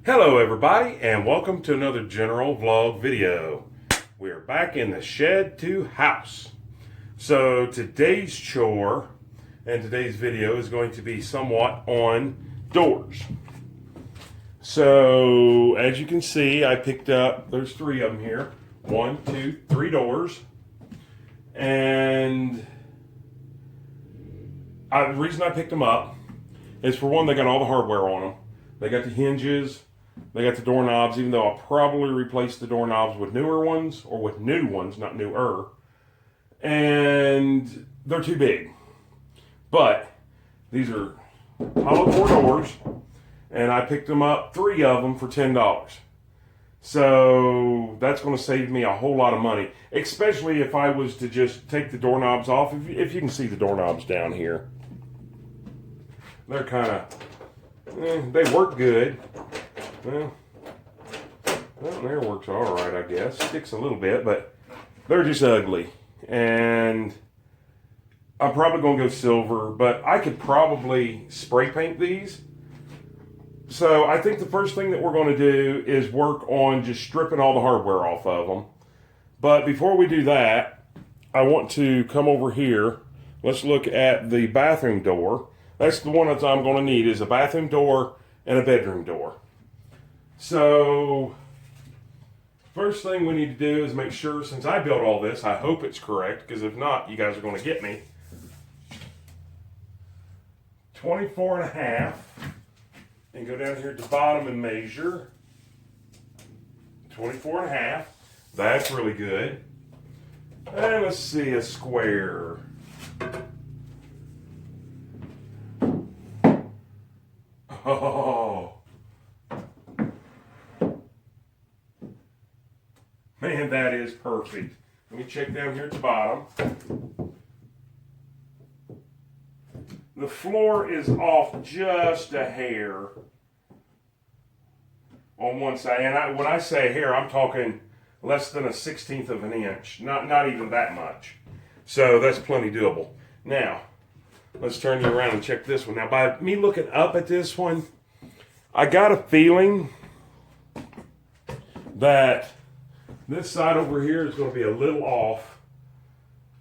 Hello everybody and welcome to another general vlog video. We're back in the shed to house. So today's chore and today's video is going to be somewhat on doors. So as you can see, I picked up, there's three of them here. 1, 2, 3 doors. And the reason I picked them up is, for one, they got all the hardware on them. They got the hinges. They got the doorknobs, even though I'll probably replace the doorknobs with newer ones, or with new ones, not newer. And they're too big. But these are hollow core doors, and I picked them up, 3 of them, for $10. So that's going to save me a whole lot of money, especially if I was to just take the doorknobs off. If you can see the doorknobs down here, they're kind of, they work good. Well, there works all right, I guess. Sticks a little bit, but they're just ugly. And I'm probably going to go silver, but I could probably spray paint these. So I think the first thing that we're going to do is work on just stripping all the hardware off of them. But before we do that, I want to come over here. Let's look at the bathroom door. That's the one that I'm going to need, is a bathroom door and a bedroom door. So, first thing we need to do is make sure, since I built all this, I hope it's correct, because if not, you guys are going to get me. 24 and a half, and go down here at the bottom and measure. 24 and a half, that's really good. And let's see, a square. Oh. Man, that is perfect. Let me check down here at the bottom. The floor is off just a hair on one side. And when I say a hair, I'm talking less than a 1/16 of an inch. Not even that much. So that's plenty doable. Now, let's turn you around and check this one. Now, by me looking up at this one, I got a feeling that this side over here is going to be a little off.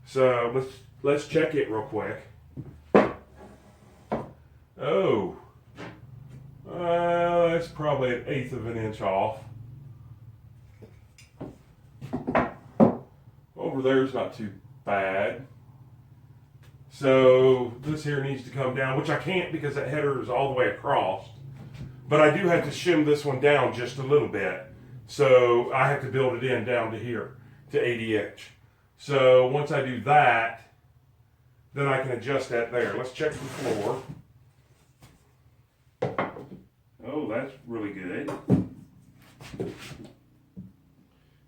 So let's check it real quick. Oh, that's probably 1/8 of an inch off. Over there's not too bad. So this here needs to come down, which I can't because that header is all the way across. But I do have to shim this one down just a little bit. So I have to build it in down to here, to 80-inch. So once I do that, then I can adjust that there. Let's check the floor. Oh, that's really good.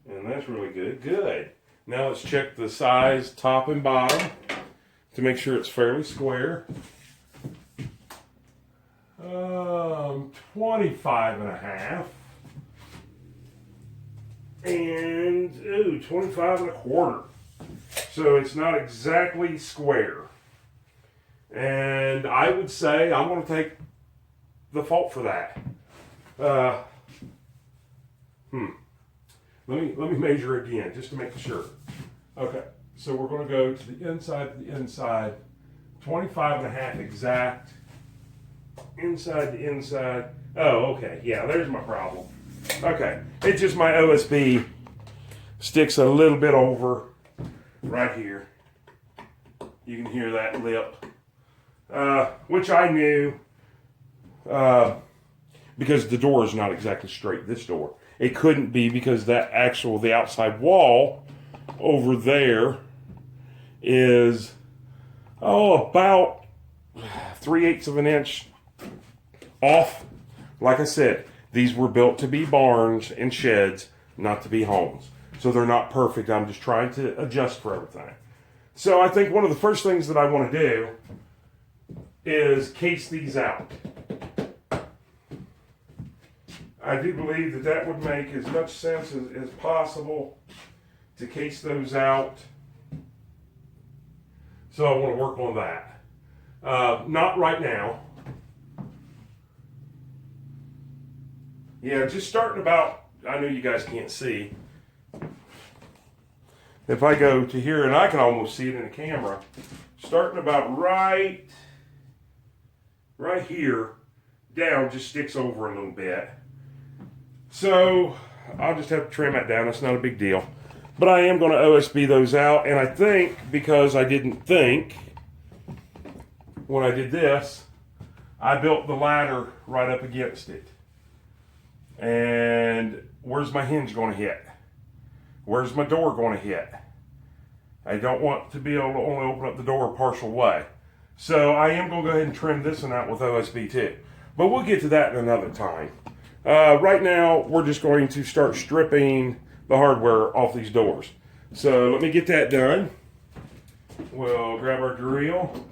And that's really good. Good. Now let's check the size, top and bottom, to make sure it's fairly square. 25 and a half. And 25 and a quarter. So it's not exactly square. And I would say I'm going to take the fault for that. Let me measure again just to make sure. Okay, so we're going to go to the inside, 25 and a half exact. Inside to inside. Oh, okay, yeah, there's my problem. Okay, it's just my OSB sticks a little bit over right here. You can hear that lip, which I knew because the door is not exactly straight, this door. It couldn't be because the outside wall over there is, about 3/8 of an inch off. Like I said, these were built to be barns and sheds, not to be homes. So they're not perfect. I'm just trying to adjust for everything. So I think one of the first things that I want to do is case these out. I do believe that would make as much sense as possible to case those out. So I want to work on that. Not right now. Yeah, just starting about, I know you guys can't see. If I go to here, and I can almost see it in the camera, starting about right here, down, just sticks over a little bit. So I'll just have to trim that down. That's not a big deal. But I am going to OSB those out, and I think because I didn't think when I did this, I built the ladder right up against it. And where's my hinge going to hit? Where's my door going to hit? I don't want to be able to only open up the door a partial way. So I am going to go ahead and trim this one out with OSB too. But we'll get to that in another time. Right now, we're just going to start stripping the hardware off these doors. So let me get that done. We'll grab our drill.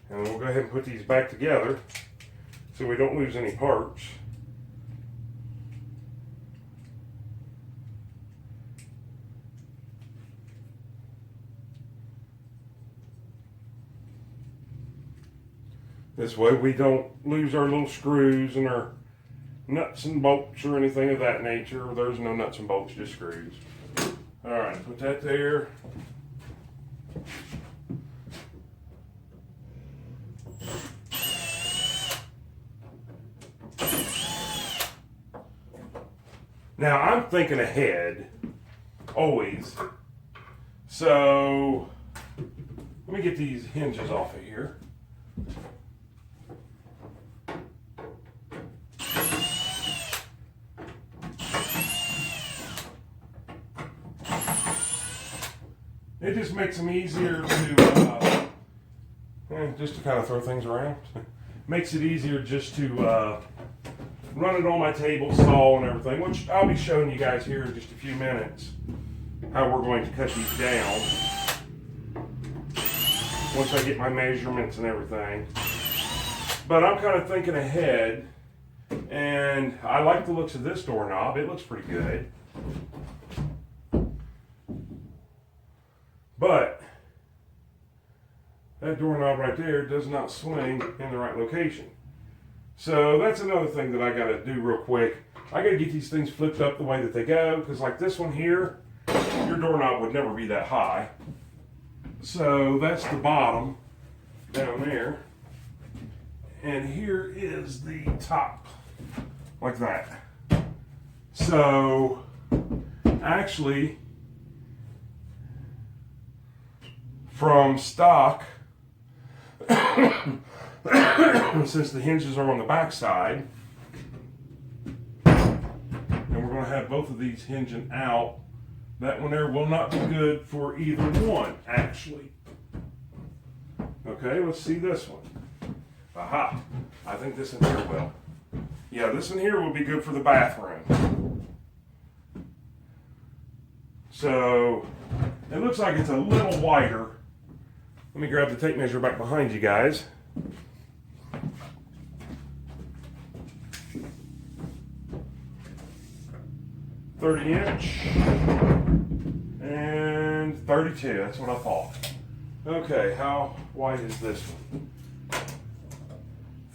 And we'll go ahead and put these back together so we don't lose any parts. This way we don't lose our little screws and our nuts and bolts or anything of that nature. There's no nuts and bolts, just screws. All right, put that there. Now, I'm thinking ahead, always. So, let me get these hinges off of here. It just makes them easier to, just to kind of throw things around. Makes it easier just to run it on my table saw and everything, which I'll be showing you guys here in just a few minutes how we're going to cut these down once I get my measurements and everything. But I'm kind of thinking ahead, and I like the looks of this doorknob. It looks pretty good. But that doorknob right there does not swing in the right location. So that's another thing that I got to do real quick. I got to get these things flipped up the way that they go, because like this one here, your doorknob would never be that high. So that's the bottom down there. And here is the top, like that. So actually, from stock, since the hinges are on the back side, and we're going to have both of these hinging out, that one there will not be good for either one, actually. Okay, let's see this one. Aha, I think this one here will. Yeah, this one here will be good for the bathroom. So, it looks like it's a little wider. Let me grab the tape measure back behind you guys. .30" and 32, that's what I thought. Okay, how wide is this one?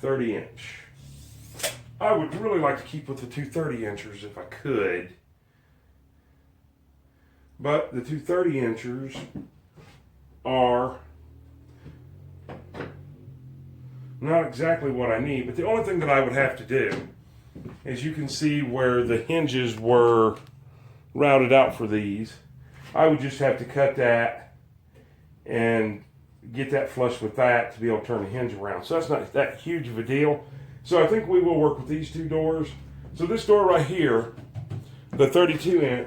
30". I would really like to keep with the two 30" if I could. But the two 30" are not exactly what I need, but the only thing that I would have to do is, you can see where the hinges were routed out for these. I would just have to cut that and get that flush with that to be able to turn the hinge around. So that's not that huge of a deal. So I think we will work with these two doors. So this door right here, the 32",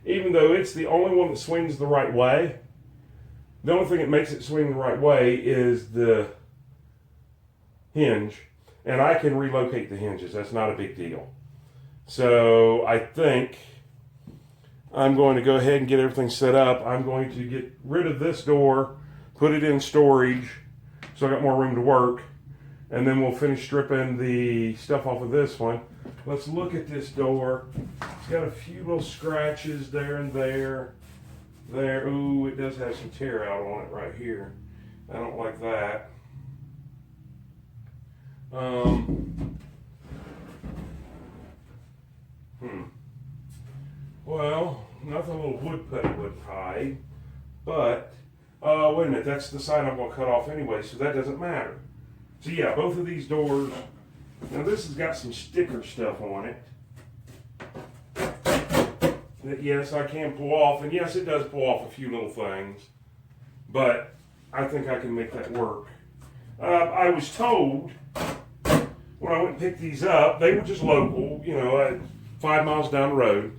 even though it's the only one that swings the right way, the only thing that makes it swing the right way is the hinge. And I can relocate the hinges. That's not a big deal. So I think I'm going to go ahead and get everything set up. I'm going to get rid of this door, put it in storage, so I got more room to work. and then we'll finish stripping the stuff off of this one. Let's look at this door. It's got a few little scratches there and there. There, ooh, it does have some tear out on it right here. I don't like that. Well, nothing a little wood putty wouldn't hide, but, wait a minute, that's the side I'm going to cut off anyway, so that doesn't matter. So yeah, both of these doors, now this has got some sticker stuff on it that yes, I can pull off, and yes, it does pull off a few little things, but I think I can make that work. I was told when I went and picked these up, they were just local, you know, 5 miles down the road,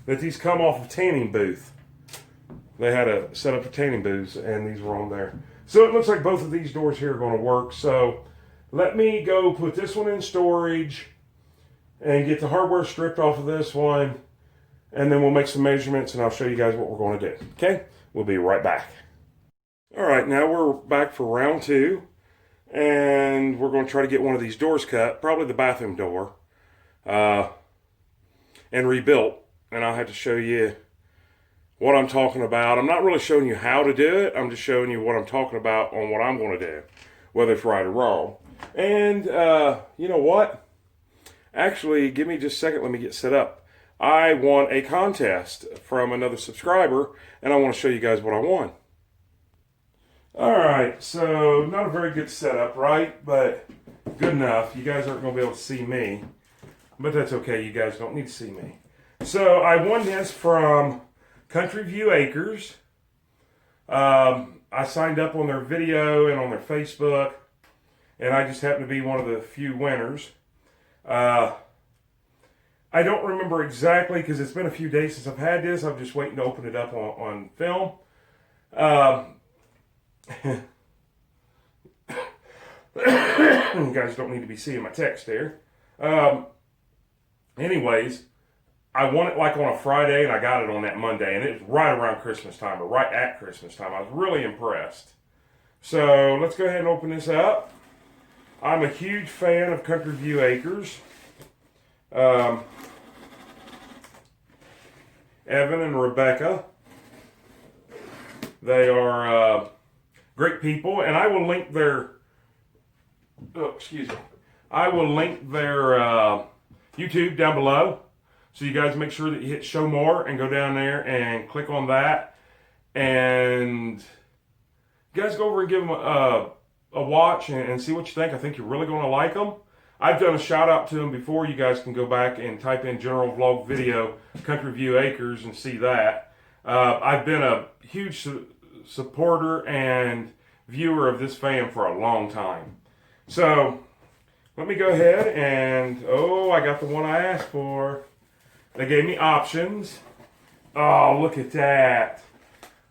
that these come off a tanning booth. They had a set up of tanning booths, and these were on there. So it looks like both of these doors here are going to work. So let me go put this one in storage and get the hardware stripped off of this one, and then we'll make some measurements, and I'll show you guys what we're going to do. Okay? We'll be right back. All right, now we're back for round 2, and we're going to try to get one of these doors cut, probably the bathroom door, and rebuilt. And I'll have to show you what I'm talking about. I'm not really showing you how to do it. I'm just showing you what I'm talking about on what I'm going to do, whether it's right or wrong. And you know what? Actually, give me just a second. Let me get set up. I won a contest from another subscriber, and I want to show you guys what I won. All right, so not a very good setup, right? But good enough. You guys aren't going to be able to see me, but that's okay. You guys don't need to see me. So I won this from Country View Acres. I signed up on their video and on their Facebook, and I just happened to be one of the few winners. I don't remember exactly because it's been a few days since I've had this. I'm just waiting to open it up on film. You guys don't need to be seeing my text there. Anyways, I won it like on a Friday, and I got it on that Monday, and it was right around Christmas time, or right at Christmas time. I was really impressed. So let's go ahead and open this up. I'm a huge fan of Country View Acres. Evan and Rebecca, they are great people, and I will link their, I will link their YouTube down below. So you guys make sure that you hit show more and go down there and click on that. And you guys go over and give them a watch and see what you think. I think you're really going to like them. I've done a shout out to them before. You guys can go back and type in General Vlog Video Country View Acres and see that. I've been a huge supporter and viewer of this fan for a long time. So let me go ahead and, oh, I got the one I asked for. They gave me options. Oh, look at that.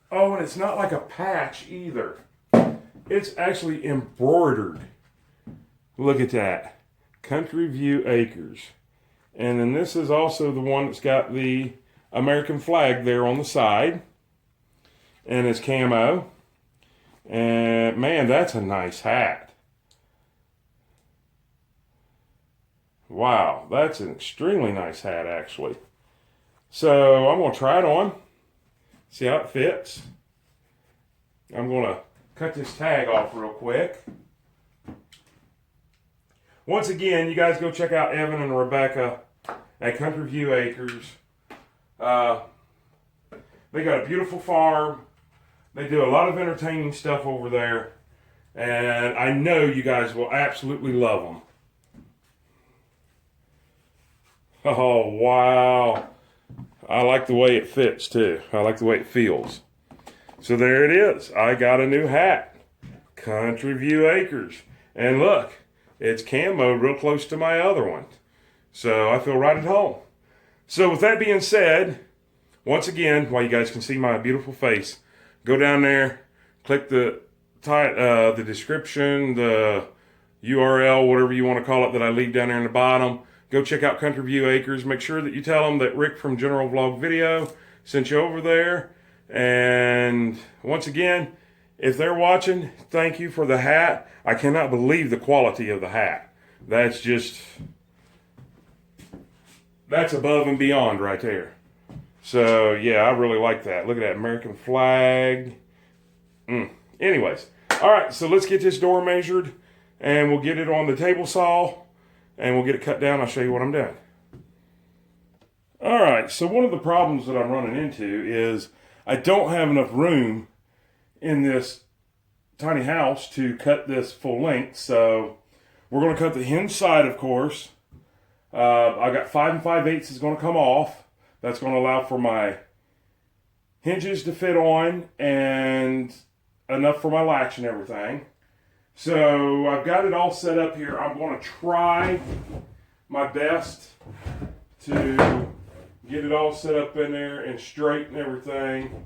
Oh, and it's not like a patch either. It's actually embroidered. Look at that. Country View Acres. And then this is also the one that's got the American flag there on the side. And it's camo. And man, that's a nice hat. Wow, that's an extremely nice hat, actually. So I'm going to try it on, see how it fits. I'm going to cut this tag off real quick. Once again, you guys go check out Evan and Rebecca at Country View Acres. They got a beautiful farm. They do a lot of entertaining stuff over there. And I know you guys will absolutely love them. Oh, wow. I like the way it fits, too. I like the way it feels. So there it is. I got a new hat. Country View Acres. And look, it's camo real close to my other one. So I feel right at home. So with that being said, once again, while you guys can see my beautiful face, go down there, click the description, the URL, whatever you want to call it, that I leave down there in the bottom. Go check out Country View Acres. Make sure that you tell them that Rick from General Vlog Video sent you over there. And once again, if they're watching, thank you for the hat. I cannot believe the quality of the hat. That's above and beyond right there. So, yeah, I really like that. Look at that American flag. Anyways, all right, so let's get this door measured, and we'll get it on the table saw, and we'll get it cut down. I'll show you what I'm doing. All right, so one of the problems that I'm running into is I don't have enough room in this tiny house to cut this full length. So we're going to cut the hinge side, of course. I got 5 5/8 is going to come off. That's going to allow for my hinges to fit on and enough for my latch and everything. So I've got it all set up here. I'm going to try my best to get it all set up in there and straight and everything.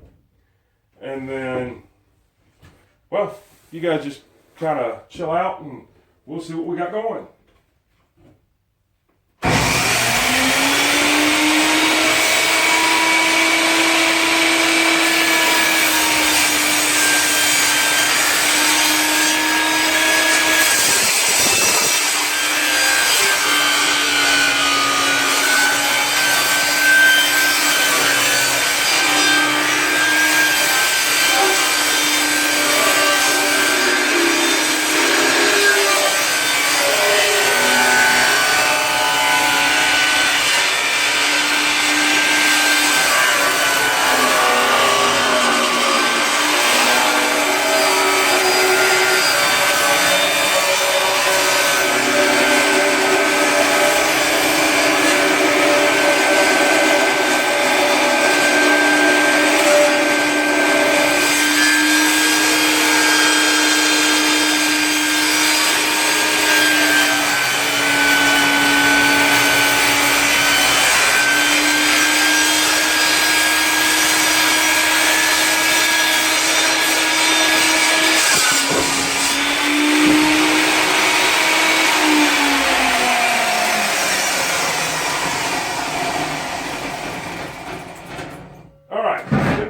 And then, well, you guys just kind of chill out and we'll see what we got going.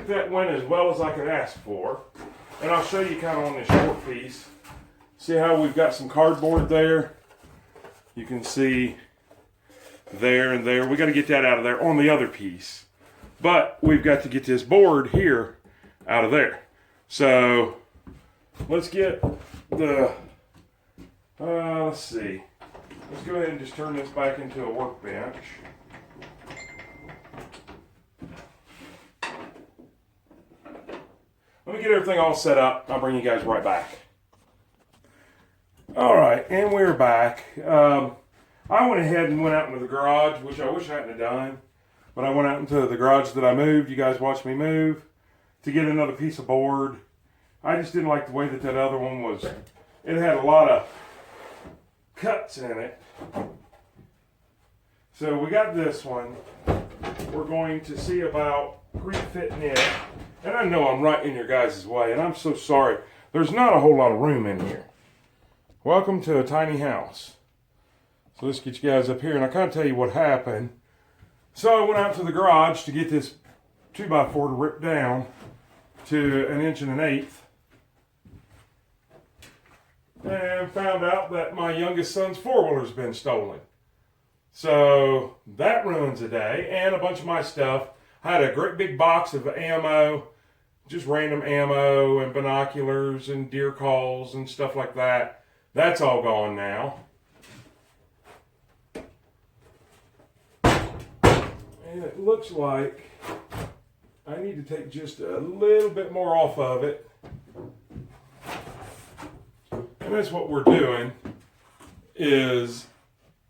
That went as well as I could ask for, and I'll show you kind of on this short piece. See how we've got some cardboard there? You can see there and there. We got to get that out of there on the other piece, but we've got to get this board here out of there. So let's get the let's see, let's go ahead and just turn this back into a workbench. Let me get everything all set up. I'll bring you guys right back. All right, and we're back. I went ahead and went out into the garage, which I wish I hadn't have done. But I went out into the garage that I moved. You guys watched me move to get another piece of board. I just didn't like the way that other one was. It had a lot of cuts in it. So we got this one. We're going to see about pre-fitting it. And I know I'm right in your guys' way, and I'm so sorry. There's not a whole lot of room in here. Welcome to a tiny house. So let's get you guys up here, and I kind of tell you what happened. So I went out to the garage to get this 2x4 to rip down to 1 1/8, and found out that my youngest son's 4-wheeler's been stolen. So that ruins a day, and a bunch of my stuff. I had a great big box of ammo, just random ammo and binoculars and deer calls and stuff like that. That's all gone now. And it looks like I need to take just a little bit more off of it. And that's what we're doing is,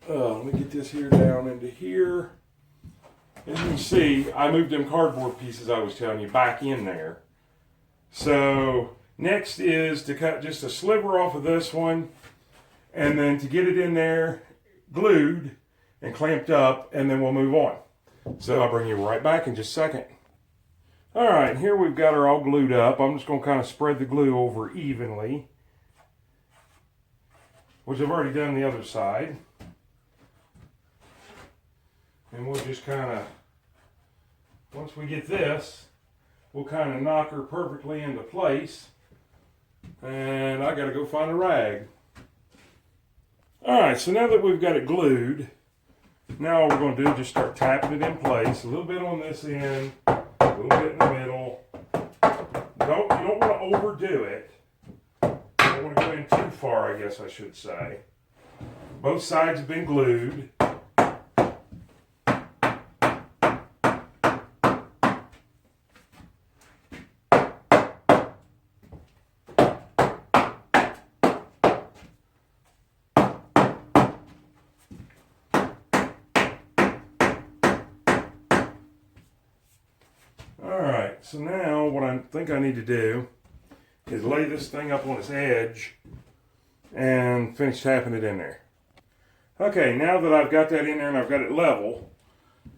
let me get this here down into here. As you can see, I moved them cardboard pieces I was telling you back in there. So next is to cut just a sliver off of this one, and then to get it in there glued and clamped up, and then we'll move on. So I'll bring you right back in just a second. All right, here we've got her all glued up. I'm just going to kind of spread the glue over evenly, which I've already done the other side. And we'll just kind of, once we get this, we'll kind of knock her perfectly into place. And I gotta go find a rag. Alright, so now that we've got it glued, now all we're going to do is just start tapping it in place. A little bit on this end, a little bit in the middle. You don't want to overdo it. You don't want to go in too far, I guess I should say. Both sides have been glued. Alright, so now what I think I need to do is lay this thing up on its edge and finish tapping it in there. Okay, now that I've got that in there and I've got it level,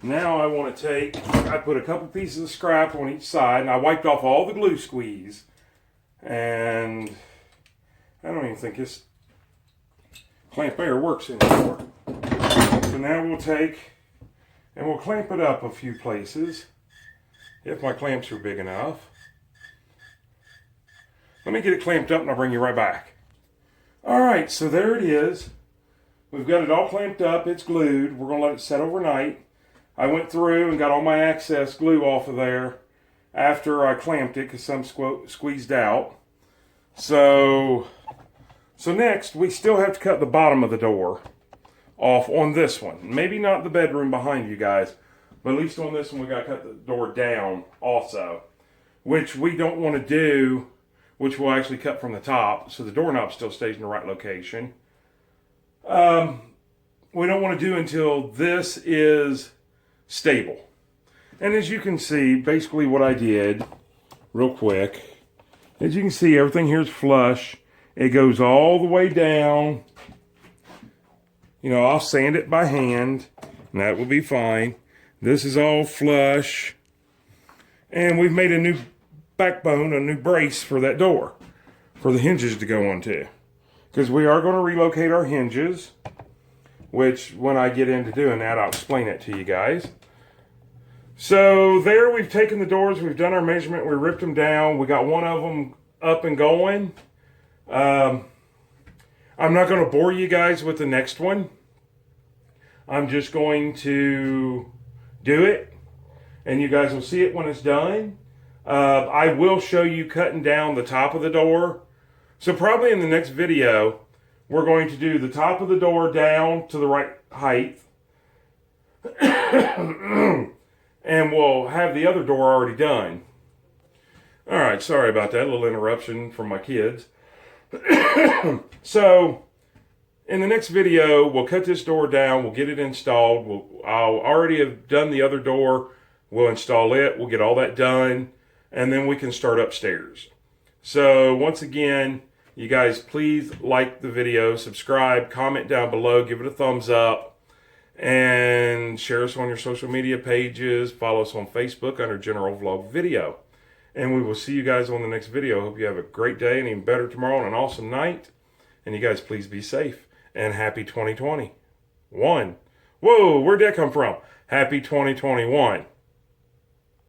now I want to I put a couple pieces of scrap on each side, and I wiped off all the glue squeeze, and I don't even think this clamp there works anymore. So now we'll take and we'll clamp it up a few places, if my clamps are big enough. Let me get it clamped up and I'll bring you right back. Alright, so there it is. We've got it all clamped up, it's glued. We're going to let it set overnight. I went through and got all my excess glue off of there after I clamped it because some squeezed out. So next, we still have to cut the bottom of the door off on this one. Maybe not the bedroom behind you guys, but at least on this one we got to cut the door down also, which we don't want to do, which we'll actually cut from the top so the doorknob still stays in the right location. We don't want to do until this is stable. And as you can see, basically what I did, real quick, as you can see, everything here is flush. It goes all the way down. You know, I'll sand it by hand, and that will be fine. This is all flush. And we've made a new backbone, a new brace for that door, for the hinges to go onto. Because we are going to relocate our hinges, which when I get into doing that, I'll explain it to you guys. So there we've taken the doors, we've done our measurement, we ripped them down, we got one of them up and going. I'm not going to bore you guys with the next one. I'm just going to do it, and you guys will see it when it's done. I will show you cutting down the top of the door. So probably in the next video, we're going to do the top of the door down to the right height. And we'll have the other door already done. Alright, sorry about that, a little interruption from my kids. So, in the next video, we'll cut this door down, we'll get it installed. I'll already have done the other door, we'll install it, we'll get all that done, and then we can start upstairs. So, once again, you guys please like the video, subscribe, comment down below, give it a thumbs up, and share us on your social media pages. Follow us on Facebook under General Vlog Video. And we will see you guys on the next video. Hope you have a great day and even better tomorrow and an awesome night. And you guys please be safe. And happy 2021. Whoa, where'd that come from? Happy 2021.